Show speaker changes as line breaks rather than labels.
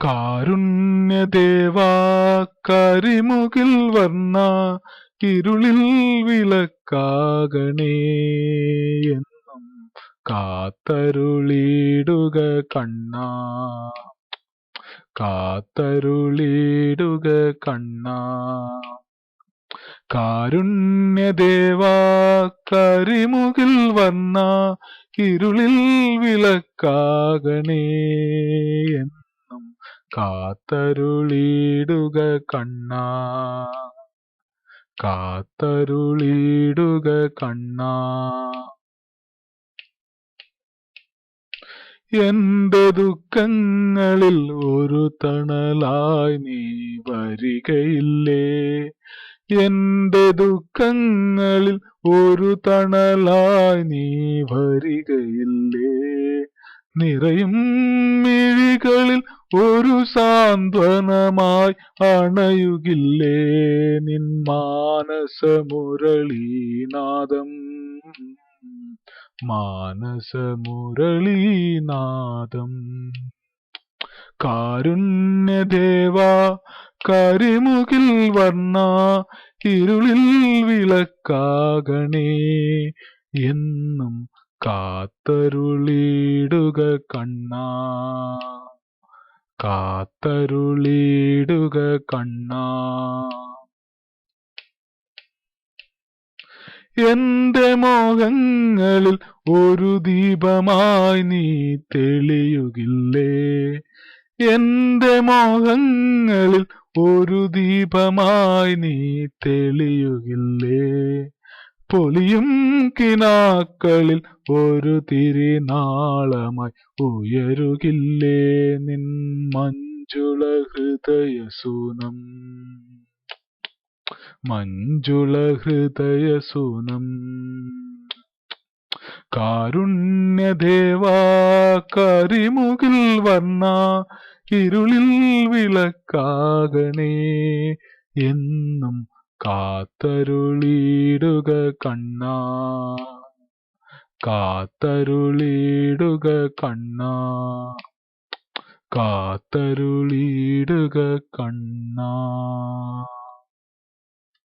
കാരുണ്യദേവാ കരിമുകിൽ വർണ്ണ ഇരുളിൽ വിളക്കാകണേ എന്നും കാത്തരുളിടുക കണ്ണാ, കാത്തരുളിടുക കണ്ണാ. കാരുണ്യദേവാ കരിമുകിൽ വർണ്ണ ഇരുളിൽ വിളക്കാകണേ എന്നും കാത്തരുളിടുക കണ്ണാ, കാത്തരുളിടുക കണ്ണാ. എന്റെ ദുഃഖങ്ങളിൽ ഒരു തണലായി നീ വരികയില്ലേ, എന്റെ ദുഃഖങ്ങളിൽ ഒരു തണലായി നീ വരികയില്ലേ. നിറയും മിഴികളിൽ ഒരു സാന്ത്വനമായി അണയുകില്ലേ നിൻ മാനസമുരളീനാദം, മാനസമുരളീനാദം. കാരുണ്യദേവാ കരിമുകിൽ വർണ്ണ ഇരുളിൽ വിളക്കാകണേ എന്നും കാത്തരുളിടുക കണ്ണാ, കാത്തരുളിടുക കണ്ണാ. എന്റെ മോഹങ്ങളിൽ ഒരു ദീപമായി നീ തെളിയുകില്ലേ, എന്റെ മോഹങ്ങളിൽ ഒരു ദീപമായി നീ തെളിയുകില്ലേ. പൊലിയും കിനാക്കളിൽ ഒരു തിരിനാളമായി ഉയരുകില്ലേ നിൻ മഞ്ജുള ഹൃദയസൂനം, മഞ്ജുള ഹൃദയസൂനം. കാരുണ്യദേവാ കരിമുകിൽ വർണ്ണ ഇരുളിൽ വിളക്കാകണേ എന്നും കാത്തരുളിടുക കണ്ണാ, കാത്തരുളിടുക കണ്ണാ, കാത്തരുളിടുക കണ്ണാ.